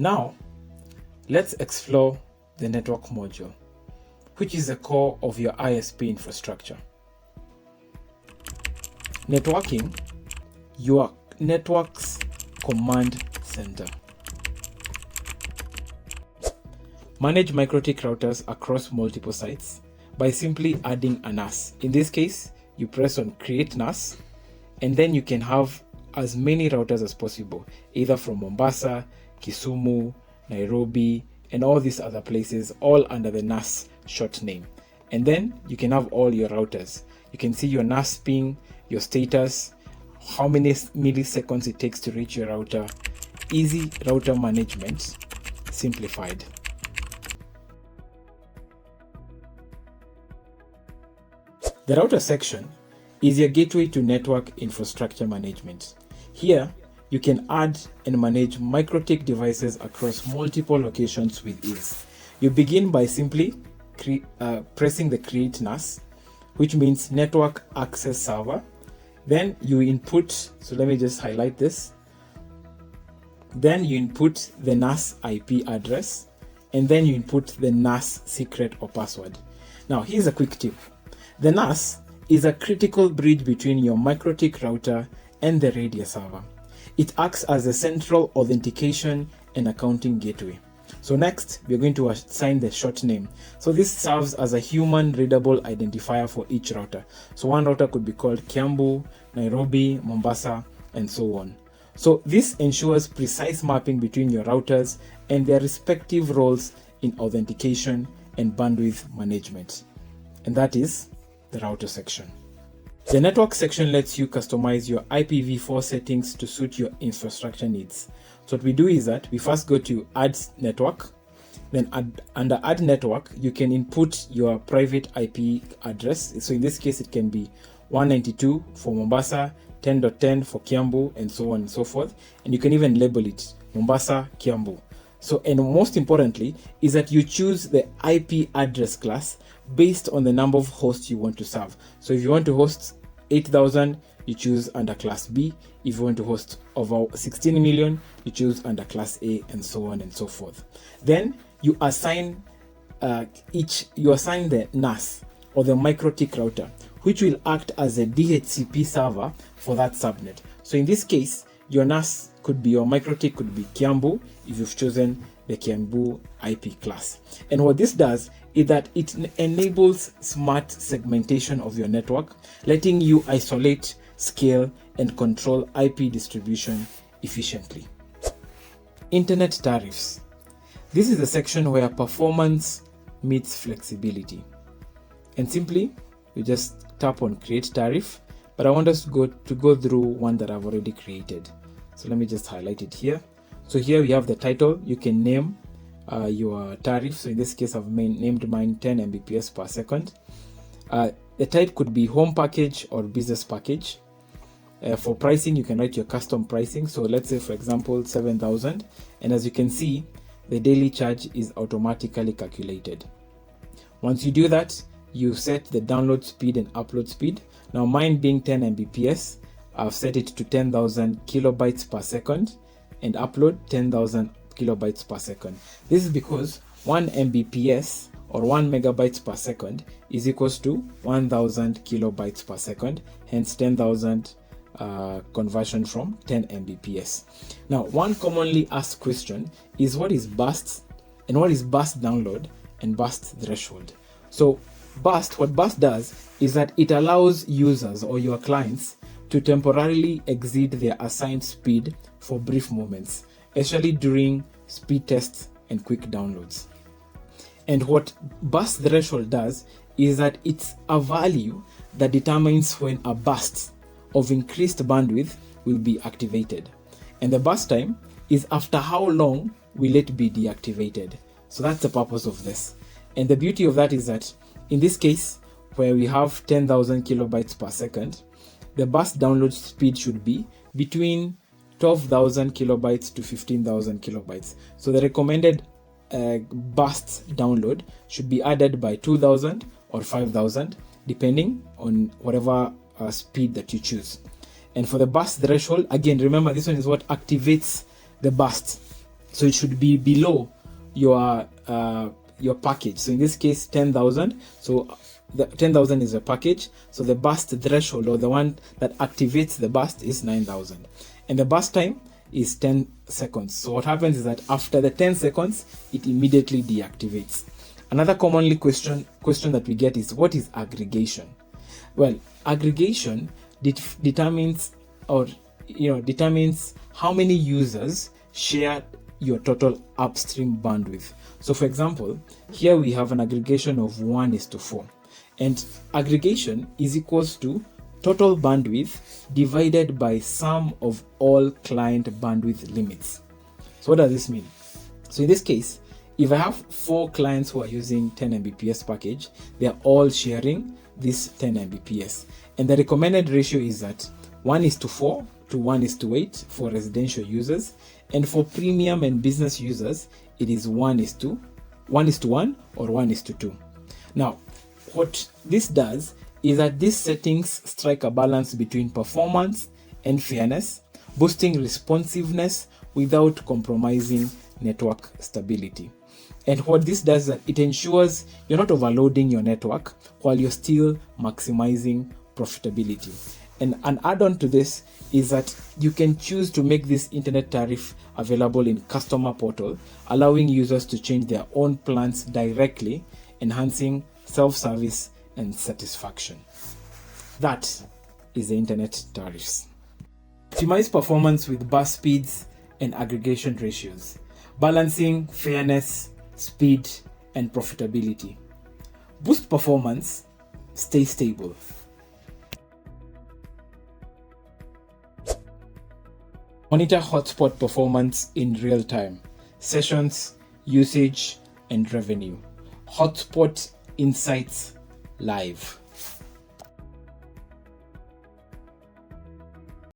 Now, let's explore the network module, which is the core of your ISP infrastructure. Networking, your network's command center. Manage MikroTik routers across multiple sites by simply adding a NAS. In this case, you press on Create NAS, and then you can have as many routers as possible, either from Mombasa, Kisumu, Nairobi, and all these other places, all under the NAS short name. And then you can have all your routers. You can see your NAS ping, your status, how many milliseconds it takes to reach your router. Easy router management, simplified. The router section is your gateway to network infrastructure management. Here, you can add and manage MikroTik devices across multiple locations with ease. You begin by simply pressing the Create NAS, which means Network Access Server. Then you input, so let me just highlight this. Then you input the NAS IP address, and then you input the NAS secret or password. Now, here's a quick tip. The NAS is a critical bridge between your MikroTik router and the radio server. It acts as a central authentication and accounting gateway. So next, we're going to assign the short name. So this serves as a human readable identifier for each router. So one router could be called Kiambu, Nairobi, Mombasa, and so on. So this ensures precise mapping between your routers and their respective roles in authentication and bandwidth management. And that is the router section. The network section lets you customize your IPv4 settings to suit your infrastructure needs. So what we do is that we first go to Add Network, then under Add Network, you can input your private IP address. So in this case, it can be 192 for Mombasa, 10.10 for Kiambu, and so on and so forth. And you can even label it Mombasa, Kiambu. So, and most importantly, is that you choose the IP address class based on the number of hosts you want to serve. So if you want to host 8,000, you choose under class B. If you want to host over 16 million, you choose under class A, and so on and so forth. Then you assign the NAS or the MikroTik router, which will act as a DHCP server for that subnet. So in this case, your NAS could be, your MikroTik could be Kiambu if you've chosen the Kiambu IP class. And what this does is that it enables smart segmentation of your network, letting you isolate, scale, and control IP distribution efficiently. Internet tariffs. This is the section where performance meets flexibility. And simply, you just tap on Create Tariff, but I want us to go through one that I've already created. So let me just highlight it here. So here we have the title. You can name your tariff. So in this case, I've named mine 10 Mbps per second. The type could be home package or business package. For pricing, you can write your custom pricing. So let's say, for example, 7,000. And as you can see, the daily charge is automatically calculated. Once you do that, you set the download speed and upload speed. Now mine being 10 Mbps, I've set it to 10,000 kilobytes per second and upload 10,000 kilobytes per second. This is because 1 Mbps or 1 megabytes per second is equals to 1,000 kilobytes per second, hence 10,000 conversion from 10 Mbps. Now, one commonly asked question is what is burst and what is burst download and burst threshold. So what burst does is that it allows users or your clients to temporarily exceed their assigned speed for brief moments, especially during speed tests and quick downloads. And what burst threshold does is that it's a value that determines when a burst of increased bandwidth will be activated. And the burst time is after how long will it be deactivated. So that's the purpose of this. And the beauty of that is that in this case, where we have 10,000 kilobytes per second, the burst download speed should be between 12,000 kilobytes to 15,000 kilobytes. So the recommended burst download should be added by 2,000 or 5,000, depending on whatever speed that you choose. And for the burst threshold, again, remember this one is what activates the burst. So it should be below your package. So in this case, 10,000. So the 10,000 is a package. So the burst threshold, or the one that activates the burst, is 9,000. And the burst time is 10 seconds. So what happens is that after the 10 seconds, it immediately deactivates. Another commonly question that we get is, what is aggregation? Well, aggregation determines how many users share your total upstream bandwidth. So for example, here we have an aggregation of 1:4, and aggregation is equals to total bandwidth divided by sum of all client bandwidth limits. So what does this mean? So in this case, if I have 4 clients who are using 10 Mbps package, they are all sharing this 10 Mbps, and the recommended ratio is that 1:4 to 1:8 for residential users, and for premium and business users it is 1:1 or 1:2. Now what this does is that these settings strike a balance between performance and fairness, boosting responsiveness without compromising network stability. And what this does is that it ensures you're not overloading your network while you're still maximizing profitability. And an add-on to this is that you can choose to make this internet tariff available in customer portal, allowing users to change their own plans directly, enhancing self-service and satisfaction. That is the internet tariffs. Optimize performance with burst speeds and aggregation ratios, balancing fairness, speed, and profitability. Boost performance, stay stable. Monitor hotspot performance in real time, sessions, usage, and revenue. Hotspot insights live.